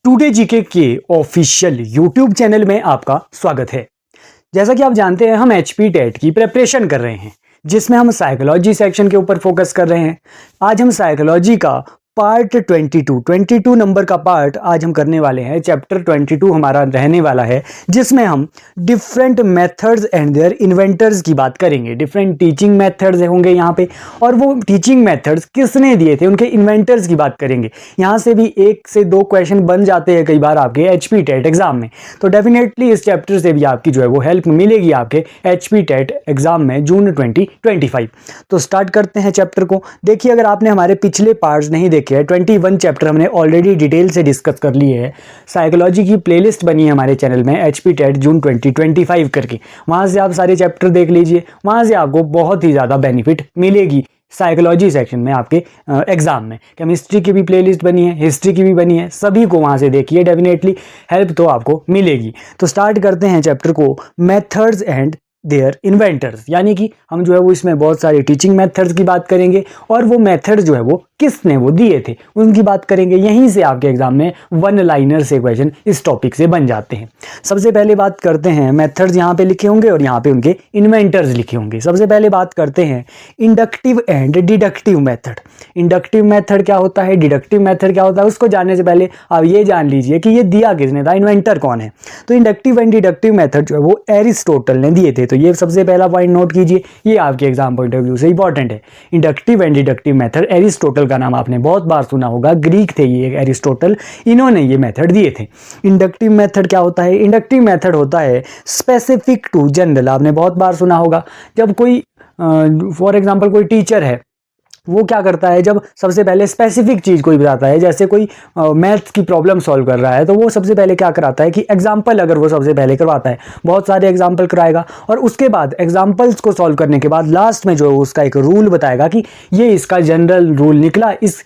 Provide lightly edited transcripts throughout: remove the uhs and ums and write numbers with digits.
Today GK के official YouTube channel में आपका स्वागत है। जैसा कि आप जानते हैं, हम एचपी टेट की प्रिपरेशन कर रहे हैं, जिसमें हम साइकोलॉजी सेक्शन के ऊपर फोकस कर रहे हैं। आज हम साइकोलॉजी का पार्ट 22 नंबर का पार्ट आज हम करने वाले हैं। चैप्टर 22 हमारा रहने वाला है, जिसमें हम different methods and their inventors की बात करेंगे। डिफरेंट टीचिंग मेथड्स होंगे यहाँ पे, और वो टीचिंग मेथड्स किसने दिए थे, उनके इन्वेंटर्स की बात करेंगे। यहाँ से भी 1 से 2 क्वेश्चन बन जाते हैं कई बार आपके एचपी टेट एग्जाम में, तो डेफिनेटली इस चैप्टर से भी आपकी जो है वो हेल्प मिलेगी आपके एचपी टेट एग्जाम में जून 2025। तो स्टार्ट करते हैं चैप्टर को। देखिए, अगर आपने हमारे पिछले पार्ट्स नहीं देखे हैं, 21 चैप्टर हमने ऑलरेडी डिटेल से डिस्कस कर लिए है। साइकोलॉजी की प्लेलिस्ट बनी है हमारे चैनल में एचपी टेट जून 2025 करके, वहाँ से आप सारे चैप्टर देख लीजिए। वहाँ से आपको बहुत ही ज़्यादा बेनिफिट मिलेगी साइकोलॉजी सेक्शन में आपके एग्जाम में। केमिस्ट्री की भी प्लेलिस्ट बनी है, हिस्ट्री की भी बनी है, सभी को वहाँ से देखिए, डेफिनेटली हेल्प तो आपको मिलेगी। तो स्टार्ट करते हैं चैप्टर को, मेथड्स एंड देयर इन्वेंटर्स। यानी कि हम जो है वो इसमें बहुत सारे टीचिंग मेथड्स की बात करेंगे, और वो मेथड जो है वो किसने वो दिए थे उनकी बात करेंगे। यहीं से आपके एग्जाम में 1 लाइनर से क्वेश्चन इस टॉपिक से बन जाते हैं। सबसे पहले बात करते हैं, मेथड्स यहाँ पे लिखे होंगे और यहाँ पे उनके इन्वेंटर्स लिखे होंगे। सबसे पहले बात करते हैं inductive and deductive method. Inductive method क्या होता है, डिडक्टिव मेथड क्या होता है, उसको जानने से पहले आप ये जान लीजिए कि ये दिया किसने था, इन्वेंटर कौन है। तो इंडक्टिव एंड डिडक्टिव मेथड जो है वो एरिस्टोटल ने दिए थे। तो ये सबसे पहला पॉइंट नोट कीजिए, ये आपके एग्जाम पॉइंट ऑफ व्यू से इंपॉर्टेंट है। Inductive and deductive method, Aristotle का नाम आपने बहुत बार सुना होगा, ग्रीक थे ये एरिस्टोटल, इन्होंने ये मेथड दिए थे। इंडक्टिव मेथड क्या होता है, इंडक्टिव मेथड होता है स्पेसिफिक टू जनरल। आपने बहुत बार सुना होगा, जब कोई फॉर एग्जांपल कोई टीचर है, वो क्या करता है, जब सबसे पहले स्पेसिफिक चीज़ कोई बताता है, जैसे कोई मैथ्स की प्रॉब्लम सॉल्व कर रहा है, तो वो सबसे पहले क्या कराता है कि एग्जाम्पल, अगर वो सबसे पहले करवाता है, बहुत सारे एग्जाम्पल कराएगा, और उसके बाद एग्जाम्पल्स को सॉल्व करने के बाद लास्ट में जो है उसका एक रूल बताएगा कि ये इसका जनरल रूल निकला, इस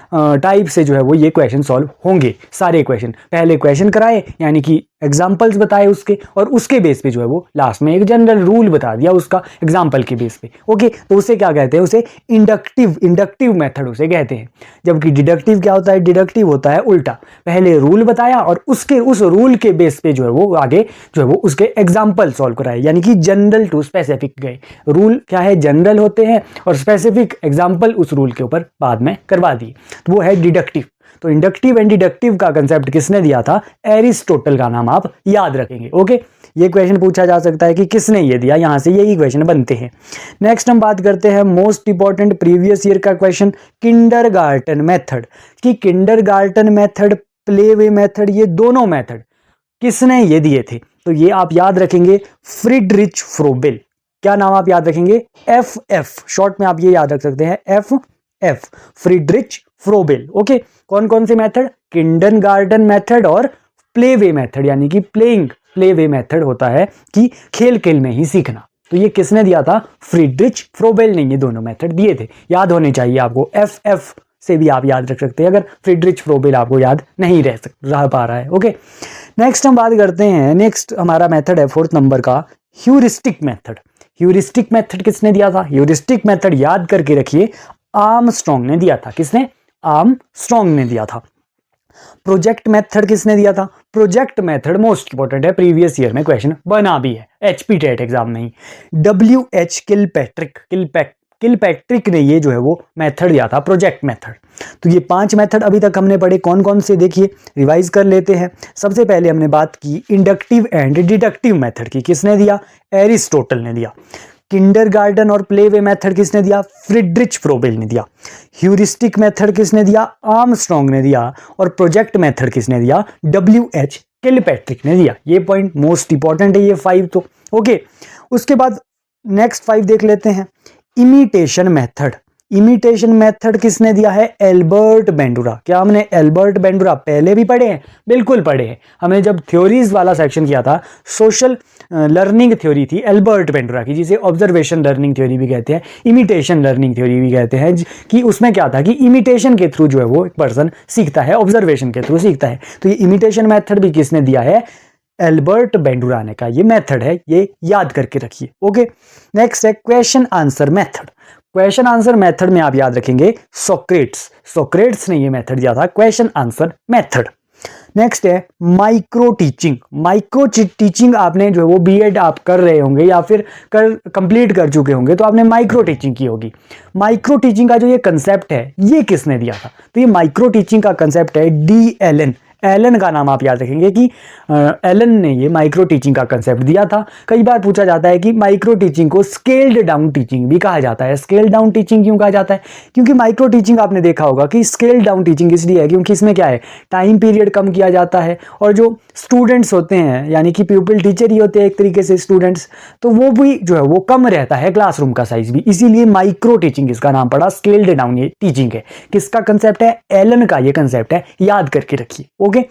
टाइप से जो है वो ये क्वेश्चन सॉल्व होंगे। सारे क्वेश्चन पहले क्वेश्चन कराए, यानी कि एग्जाम्पल्स बताए उसके, और उसके बेस पे जो है वो लास्ट में एक जनरल रूल बता दिया उसका एग्जाम्पल के बेस पे। ओके, तो उसे क्या कहते हैं, उसे इंडक्टिव मेथड उसे कहते हैं। जबकि डिडक्टिव क्या होता है, डिडक्टिव होता है उल्टा, पहले रूल बताया और उसके उस रूल के बेस पे जो है वो आगे जो है वो उसके एग्जाम्पल सॉल्व कराए, यानी कि जनरल टू स्पेसिफिक गए। रूल क्या है, जनरल होते हैं, और स्पेसिफिक एग्जाम्पल उस रूल के ऊपर बाद में करवा दिए, तो वो है डिडक्टिव। तो इंडक्टिव एंड डिडक्टिव का कंसेप्ट किसने दिया था, एरिस्टोटल का नाम आप याद रखेंगे। ओके, ये क्वेश्चन पूछा जा सकता है कि किसने ये दिया, यहां से यही क्वेश्चन बनते हैं। नेक्स्ट हम बात करते हैं मोस्ट इंपॉर्टेंट प्रीवियस ईयर का क्वेश्चन, किंडरगार्टन मेथड। कि kindergarten method, play way method, ये दोनों मेथड किसने ये दिए थे, तो ये आप याद रखेंगे, फ्रीडरिच फ्रोबेल। क्या नाम आप याद रखेंगे, FF, शॉर्ट में आप ये याद रख सकते हैं, FF, फ्रीडरिच फ्रोबेल। ओके, कौन कौन से मेथड, किंडरगार्टन मेथड और प्ले वे मेथड, यानी कि प्ले वे मेथड होता है कि खेल खेल में ही सीखना। तो ये किसने दिया था, फ्रीडरिच फ्रोबेल ने ये दोनों मेथड दिए थे। याद होने चाहिए आपको, FF से भी आप याद रख सकते हैं अगर फ्रीडरिच फ्रोबेल आपको याद नहीं रह पा रहा है। ओके, नेक्स्ट हम बात करते हैं, नेक्स्ट हमारा मेथड है 4th नंबर का, ह्यूरिस्टिक मेथड। ह्यूरिस्टिक मेथड किसने दिया था, ह्यूरिस्टिक मेथड याद करके रखिए, आर्मस्ट्रॉन्ग ने दिया था। किसने, आर्मस्ट्रॉन्ग ने दिया था। प्रोजेक्ट मेथड किसने दिया था, प्रोजेक्ट मेथड मोस्ट इंपॉर्टेंट है, प्रीवियस ईयर में क्वेश्चन बना भी है एचपी टेट एग्जाम में ही। WH किलपैट्रिक ने ये जो है वो मेथड दिया था, प्रोजेक्ट मेथड। तो ये 5 मेथड अभी तक हमने पढ़े, कौन कौन से देखिए, रिवाइज कर लेते हैं। सबसे पहले हमने बात की इंडक्टिव एंड डिडक्टिव मेथड की, किसने दिया, एरिस्टोटल ने दिया। किंडरगार्टन और प्ले वे मेथड किसने दिया, फ्रीडरिच फ्रोबेल ने दिया। ह्यूरिस्टिक मेथड किसने दिया, आर्मस्ट्रॉन्ग ने दिया। और प्रोजेक्ट मेथड किसने दिया, WH किलपैट्रिक ने दिया। ये पॉइंट मोस्ट इंपॉर्टेंट है, ये 5 तो। ओके, उसके बाद नेक्स्ट 5 देख लेते हैं। इमिटेशन मेथड, इमिटेशन मेथड किसने दिया है, एल्बर्ट बेंडुरा। क्या हमने एल्बर्ट बेंडुरा पहले भी पढ़े हैं, बिल्कुल पढ़े हैं। हमने जब थ्योरीज वाला सेक्शन किया था, सोशल लर्निंग थ्योरी थी एल्बर्ट बेंडुरा की, जिसे ऑब्जर्वेशन लर्निंग थ्योरी भी कहते हैं, इमिटेशन लर्निंग थ्योरी भी कहते हैं, कि उसमें क्या था कि इमिटेशन के थ्रू जो है वो एक पर्सन सीखता है, ऑब्जर्वेशन के थ्रू सीखता है। तो ये इमिटेशन मेथड भी किसने दिया है, एल्बर्ट बेंडुरा ने का ये मेथड है, ये याद करके रखिए। ओके, नेक्स्ट है question answer method. Question answer method में आप याद रखेंगे सोक्रेट्स ने ये मेथड दिया था, क्वेश्चन आंसर मेथड। नेक्स्ट है माइक्रो टीचिंग। माइक्रो टीचिंग आपने जो है वो बीएड आप कर रहे होंगे या फिर कंप्लीट कर चुके होंगे तो आपने माइक्रो टीचिंग की होगी। माइक्रो टीचिंग का जो ये कंसेप्ट है ये किसने दिया था? तो ये माइक्रो टीचिंग का कंसेप्ट है डी एलन। एलन का नाम आप याद रखेंगे कि एलन ने ये माइक्रो टीचिंग का कंसेप्ट दिया था। कई बार पूछा जाता है कि माइक्रो टीचिंग को स्केल्ड डाउन टीचिंग भी कहा जाता है। स्केल डाउन टीचिंग क्यों कहा जाता है? क्योंकि माइक्रो टीचिंग आपने देखा होगा कि स्केल डाउन टीचिंग इसलिए है क्योंकि इसमें क्या है, टाइम पीरियड कम किया जाता है और जो स्टूडेंट्स होते हैं यानी कि प्यूपिल टीचर ही होते हैं एक तरीके से स्टूडेंट्स, तो वो भी जो है वो कम रहता है, क्लासरूम का साइज भी, इसीलिए माइक्रो टीचिंग इसका नाम पड़ा। स्केल्ड डाउन ये टीचिंग है। किसका कंसेप्ट है? एलन का ये कंसेप्ट है, याद करके रखिए। ओके,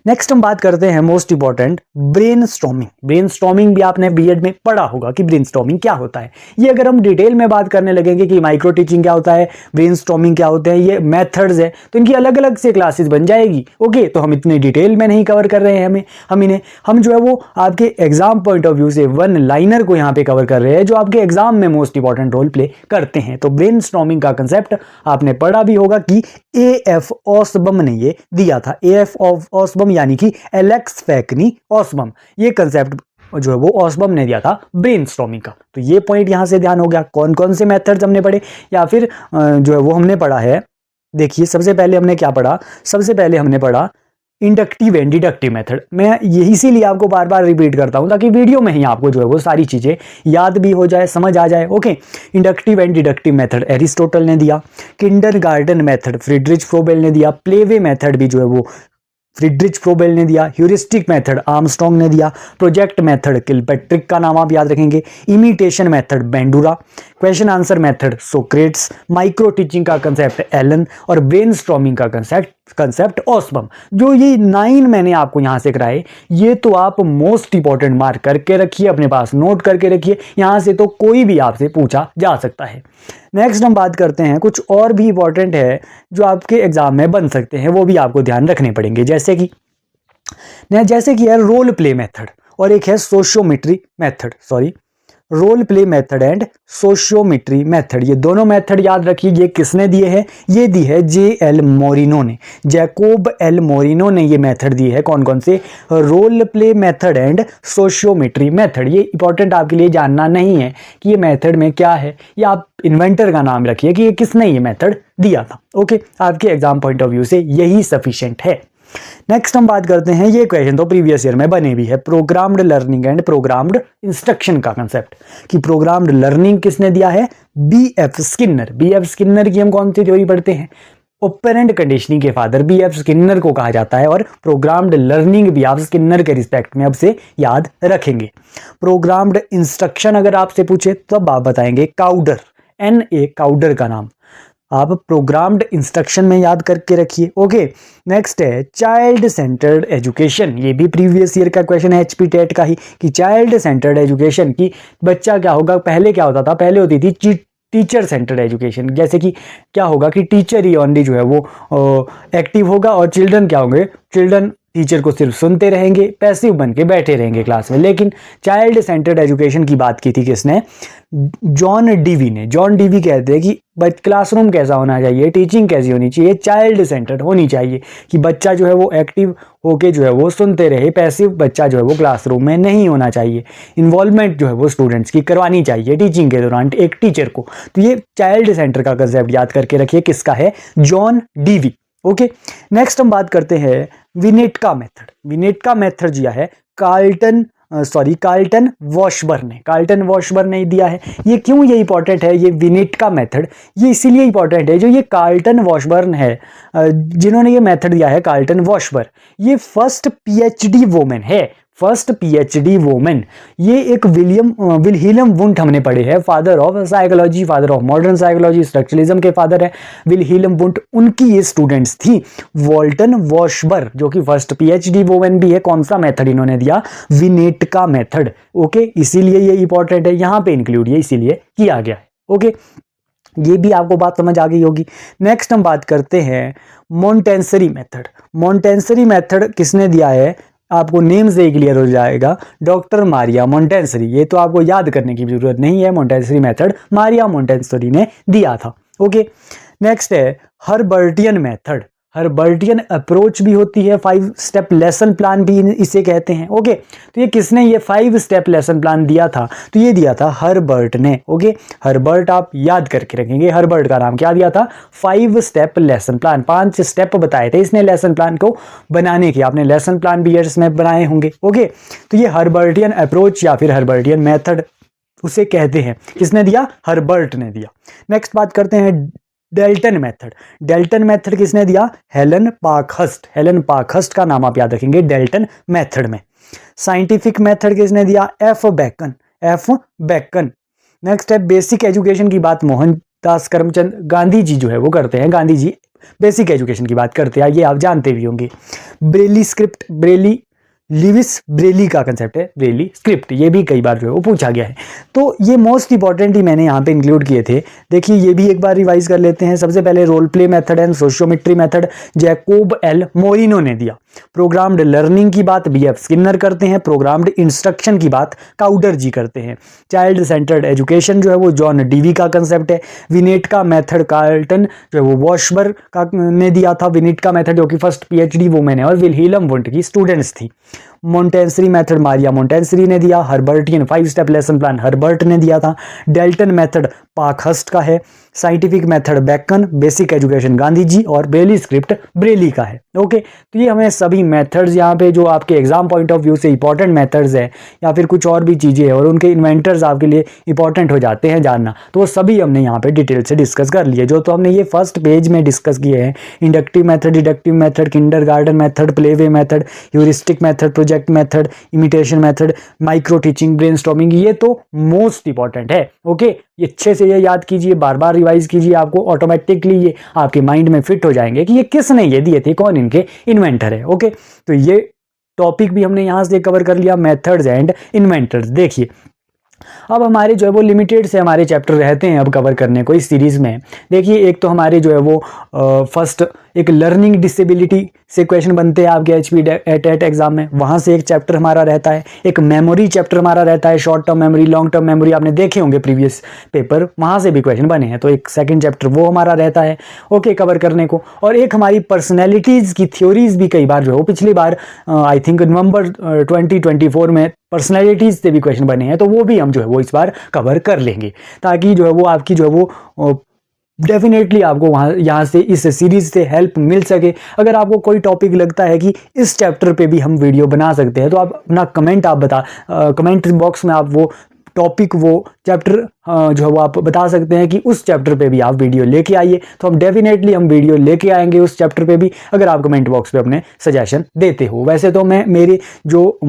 नेक्स्ट हम बात करते हैं मोस्ट इंपॉर्टेंट ब्रेनस्टॉर्मिंग। ब्रेनस्टॉर्मिंग भी आपने बीएड में पढ़ा होगा कि ब्रेनस्टॉर्मिंग क्या होता है। ये अगर हम डिटेल में बात करने लगेंगे कि माइक्रो टीचिंग क्या होता है, ब्रेनस्टॉर्मिंग क्या होते हैं, ये मेथड्स है, तो इनकी अलग अलग से क्लासेस बन जाएगी। ओके, तो हम इतने डिटेल में नहीं कवर कर रहे हैं। हम जो है वो आपके एग्जाम पॉइंट ऑफ व्यू से वन लाइनर को यहाँ पे कवर कर रहे हैं जो आपके एग्जाम में मोस्ट इंपॉर्टेंट रोल प्ले करते हैं। तो ब्रेनस्टॉर्मिंग का कंसेप्ट आपने पढ़ा भी होगा कि एएफ ऑसबम ने ये दिया था। एएफ ऑसबम यानी कि एलेक्स फैकनी ऑसबम, ये कंसेप्ट जो है वो ऑसबम ने दिया था ब्रेनस्टॉर्मिंग का। तो ये पॉइंट यहां से ध्यान हो गया। कौन कौन से मेथड्स हमने पढ़े या फिर जो है वो हमने पढ़ा है। देखिए, सबसे पहले हमने क्या पढ़ा? सबसे पहले हमने पढ़ा इंडक्टिव एंड डिडक्टिव मेथड। मैं यही इसीलिए आपको बार बार रिपीट करता हूं ताकि वीडियो में ही आपको जो है वो सारी चीजें याद भी हो जाए, समझ आ जाए। Okay, inductive and deductive method Aristotle ने दिया, किंडरगार्टन मेथड फ्रीडरिच फ्रोबेल ने दिया, प्लेवे मेथड भी जो है वो फ्रीडरिच फ्रोबेल ने दिया, ह्यूरिस्टिक मेथड आर्मस्ट्रॉन्ग ने दिया, प्रोजेक्ट मेथड किलपैट्रिक का नाम आप याद रखेंगे, imitation method Bandura, question answer method Socrates, micro teaching का कंसेप्ट एलन और ब्रेनस्टॉर्मिंग का कंसेप्ट ऑसबम। जो ये 9 मैंने आपको यहां से कराए, ये तो आप मोस्ट इंपॉर्टेंट मार्क करके रखिए, अपने पास नोट करके रखिए, यहां से तो कोई भी आपसे पूछा जा सकता है। नेक्स्ट हम बात करते हैं कुछ और भी इंपॉर्टेंट है जो आपके एग्जाम में बन सकते हैं, वो भी आपको ध्यान रखने पड़ेंगे। जैसे कि है रोल प्ले मेथड और एक है sociometry method, role play method and sociometry method. ये दोनों मेथड याद रखिए। ये किसने दिए हैं? ये दी है JL मोरिनो ने, जैकोब एल मोरिनो ने ये मेथड दी है। कौन कौन से? Role play method and sociometry method. ये इंपॉर्टेंट आपके लिए जानना नहीं है कि ये मेथड में क्या है, या आप इन्वेंटर का नाम रखिए कि ये किसने ये मेथड दिया था। ओके, आपके एग्जाम पॉइंट ऑफ व्यू से यही सफिशिएंट है। नेक्स्ट हम बात करते हैं, ये क्वेश्चन तो प्रीवियस ईयर में बने भी है, programmed learning and programmed instruction का कंसेप्ट। कि प्रोग्राम्ड लर्निंग किसने दिया है? BF Skinner. BF स्किनर की हम कौन सी थ्योरी पढ़ते हैं? ऑपरेंट कंडीशनिंग के फादर BF स्किनर को कहा जाता है और प्रोग्राम्ड लर्निंग भी आप स्किनर के रिस्पेक्ट में अब से याद रखेंगे। प्रोग्राम्ड इंस्ट्रक्शन अगर आपसे पूछे तब आप बताएंगे काउडर, NA काउडर का नाम आप प्रोग्राम्ड इंस्ट्रक्शन में याद करके रखिए। ओके, नेक्स्ट है चाइल्ड सेंटर्ड एजुकेशन। ये भी प्रीवियस ईयर का क्वेश्चन है HP टेट का ही, कि चाइल्ड सेंटर्ड एजुकेशन की बच्चा क्या होगा? पहले क्या होता था? पहले होती थी टीचर सेंटर्ड एजुकेशन। जैसे कि क्या होगा कि टीचर ही ओनली जो है वो एक्टिव होगा और चिल्ड्रन क्या होंगे? चिल्ड्रन टीचर को सिर्फ सुनते रहेंगे, पैसिव बन के बैठे रहेंगे क्लास में। लेकिन चाइल्ड सेंटर्ड एजुकेशन की बात की थी किसने? जॉन डीवी ने। जॉन डीवी कहते हैं कि क्लासरूम कैसा होना चाहिए, टीचिंग कैसी होनी चाहिए? चाइल्ड सेंटर्ड होनी चाहिए, कि बच्चा जो है वो एक्टिव होके जो है वो सुनते रहे, पैसिव बच्चा जो है वो क्लासरूम में नहीं होना चाहिए। इन्वॉल्वमेंट जो है वो स्टूडेंट्स की करवानी चाहिए टीचिंग के दौरान एक टीचर को। तो ये चाइल्ड सेंटर का कंसेप्ट याद करके रखिए, किसका है? John Dewey. ओके, नेक्स्ट हम बात करते हैं विनेटका मेथड। विनेटका मेथड दिया है कार्ल्टन वॉशबर्न ने। कार्ल्टन वॉशबर्न ने दिया है। ये क्यों ये इंपॉर्टेंट है? ये विनेटका मेथड ये इसीलिए इंपॉर्टेंट है, जो ये कार्ल्टन वॉशबर्न है, जिन्होंने ये मेथड दिया है, कार्ल्टन वॉशबर्न, ये फर्स्ट PhD वोमेन है। First PhD women. ये एक विल्हेल्म वुंट हमने पढ़े हैं, father of psychology, father of modern psychology, structuralism के फादर है विल्हेल्म वुंट। उनकी ये स्टूडेंट्स थी वॉल्टन वॉशबर्न, जो कि फर्स्ट PhD वोमेन भी है। कौन सा मेथड इन्होंने दिया? Winnetka method. ओके, इसीलिए ये इंपॉर्टेंट है, यहां पे इंक्लूड ये इसीलिए किया गया है। ओके, ये भी आपको बात समझ आ गई होगी। नेक्स्ट हम बात करते हैं मोंटेसरी मेथड। मोंटेसरी मेथड किसने दिया है? आपको नेम से ही क्लियर हो जाएगा, डॉक्टर मारिया मोंटेसरी। ये तो आपको याद करने की जरूरत नहीं है, मोंटेसरी मेथड मारिया मोंटेसरी ने दिया था। ओके, नेक्स्ट है हर्बर्टियन मेथड। हर्बर्टियन अप्रोच भी होती है, 5 स्टेप लेसन प्लान भी इसे कहते हैं। ओके, तो ये किसने ये 5 स्टेप लेसन प्लान दिया था? तो ये दिया था हर्बर्ट ने। ओके, हर्बर्ट आप याद करके रखेंगे, हर्बर्ट का नाम क्या दिया था? 5 स्टेप लेसन प्लान, 5 स्टेप बताए थे इसने लेसन प्लान को बनाने के। आपने लेसन प्लान भी ईयर्स में बनाए होंगे। ओके, तो ये हर्बर्टियन अप्रोच या फिर हर्बर्टियन मेथड उसे कहते हैं। किसने दिया? हर्बर्ट ने दिया। नेक्स्ट बात करते हैं डेल्टन मेथड। डेल्टन मेथड किसने दिया? Helen Parkhurst. हेलन पार्कहर्स्ट का नाम आप याद रखेंगे डेल्टन मेथड में। साइंटिफिक मेथड किसने दिया? F Bacon. F Bacon. Next है बेसिक एजुकेशन की बात मोहनदास करमचंद गांधी जी जो है वो करते हैं। गांधी जी बेसिक एजुकेशन की बात करते हैं, ये आप जानते भी होंगे। Braille script, Braille Lewis Braille का कंसेप्ट है, ब्रेली स्क्रिप्ट, ये भी कई बार जो है वो पूछा गया है। तो ये मोस्ट इंपॉर्टेंट ही मैंने यहाँ पे इंक्लूड किए थे। देखिए ये भी एक बार रिवाइज कर लेते हैं। सबसे पहले role play method and sociometry method Jacob L Moreno ने दिया। प्रोग्राम्ड लर्निंग की बात बीएफ स्किनर करते हैं। प्रोग्राम्ड इंस्ट्रक्शन की बात काउडर जी करते हैं। चाइल्ड सेंटर्ड एजुकेशन जो है वो जॉन डीवी का कंसेप्ट है। विनेट का मेथड कार्ल्टन जो है वो वॉशबर का ने दिया था। विनेट का मेथड जो कि फर्स्ट पीएचडी वुमेन है और विल्हेल्म वुंट की स्टूडेंट्स थी। मोंटेंसरी मेथड मारिया मोंटेंसरी ने दिया। Herbartian 5 step lesson plan Herbart ने दिया था। डेल्टन मेथड पार्कहर्स्ट का है। Scientific method Bacon. Basic education Gandhi ji और ब्रेली स्क्रिप्ट ब्रेली का है। ओके, तो ये हमें सभी मेथड्स यहाँ पे जो आपके एग्जाम पॉइंट ऑफ व्यू से इंपॉर्टेंट मेथड्स है या फिर कुछ और भी चीज़ें हैं और उनके इन्वेंटर्स आपके लिए इंपॉर्टेंट हो जाते हैं जानना, तो वो सभी हमने यहाँ पे डिटेल से डिस्कस कर लिए। जो तो हमने ये फर्स्ट पेज में डिस्कस किए हैं, inductive method, deductive method, kindergarten method, playway method, heuristic method, project method, imitation method, micro teaching, brainstorming, ये तो मोस्ट इंपॉर्टेंट है। ओके, ये अच्छे से ये याद कीजिए, बार बार रिवाइज कीजिए, आपको ऑटोमेटिकली ये आपके माइंड में फिट हो जाएंगे कि ये किसने ये दिए थे, कौन इनके इन्वेंटर है। ओके, तो ये टॉपिक भी हमने यहां से कवर कर लिया, मेथड्स एंड इन्वेंटर्स। देखिए अब हमारे जो है वो लिमिटेड से हमारे चैप्टर रहते हैं अब कवर करने को इस सीरीज में। देखिए एक तो हमारे जो है वो फर्स्ट एक लर्निंग डिसेबिलिटी से क्वेश्चन बनते हैं आपके एचपी टेट एग्जाम में, वहाँ से एक चैप्टर हमारा रहता है। एक मेमोरी चैप्टर हमारा रहता है, short term memory, long term memory, आपने देखे होंगे प्रीवियस पेपर, वहाँ से भी क्वेश्चन बने हैं, तो एक सेकंड चैप्टर वो हमारा रहता है ओके कवर करने को। और एक हमारी पर्सनैलिटीज़ की थ्योरीज भी कई बार जो है वो पिछली बार आई थिंक नवंबर 2024 में पर्सनैलिटीज़ से भी क्वेश्चन बने हैं, तो वो भी हम जो है वो इस बार कवर कर लेंगे, ताकि जो है वो आपकी जो है वो डेफिनेटली आपको वहाँ यहाँ से इस सीरीज़ से हेल्प मिल सके। अगर आपको कोई टॉपिक लगता है कि इस चैप्टर पे भी हम वीडियो बना सकते हैं, तो आप अपना कमेंट कमेंट बॉक्स में आप वो टॉपिक वो चैप्टर जो है वो आप बता सकते हैं कि उस चैप्टर पे भी आप वीडियो लेके आइए, तो हम डेफिनेटली हम वीडियो लेके आएंगे उस चैप्टर पे भी, अगर आप कमेंट बॉक्स पे अपने सजेशन देते हो। वैसे तो मैं मेरे जो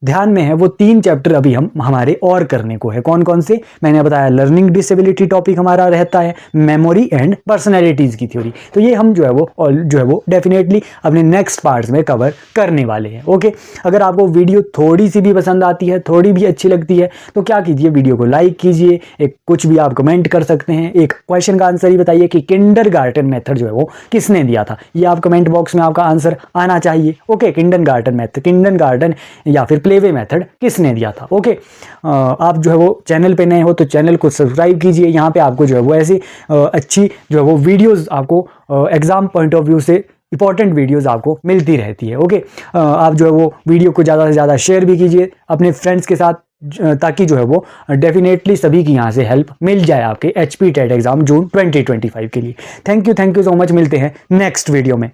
ध्यान में है वो 3 चैप्टर अभी हमारे और करने को है। कौन कौन से मैंने बताया, लर्निंग डिसेबिलिटी टॉपिक हमारा रहता है, मेमोरी एंड पर्सनैलिटीज़ की थ्योरी, तो ये हम जो है वो डेफिनेटली अपने नेक्स्ट पार्ट्स में कवर करने वाले हैं। ओके, अगर आपको वीडियो थोड़ी सी भी पसंद आती है, थोड़ी भी अच्छी लगती है, तो क्या कीजिए, वीडियो को लाइक कीजिए, एक कुछ भी आप कमेंट कर सकते हैं, एक क्वेश्चन का आंसर ही बताइए कि किंडरगार्टन मेथड जो है वो किसने दिया था, ये आप कमेंट बॉक्स में आपका आंसर आना चाहिए। ओके, किंडरगार्टन मेथड, किंडरगार्टन या फिर प्लेवे मेथड किसने दिया था। ओके, आप जो है वो चैनल पे नए हो तो चैनल को सब्सक्राइब कीजिए, यहाँ पे आपको जो है वो ऐसी अच्छी जो है वो वीडियोस आपको एग्जाम पॉइंट ऑफ व्यू से इंपॉर्टेंट वीडियोस आपको मिलती रहती है। ओके, आप जो है वो वीडियो को ज़्यादा से ज़्यादा शेयर भी कीजिए अपने फ्रेंड्स के साथ, ताकि जो है वो डेफिनेटली सभी की यहाँ से हेल्प मिल जाए आपके एचपी टेट एग्जाम जून 2025 के लिए। थैंक यू सो मच, मिलते हैं नेक्स्ट वीडियो में।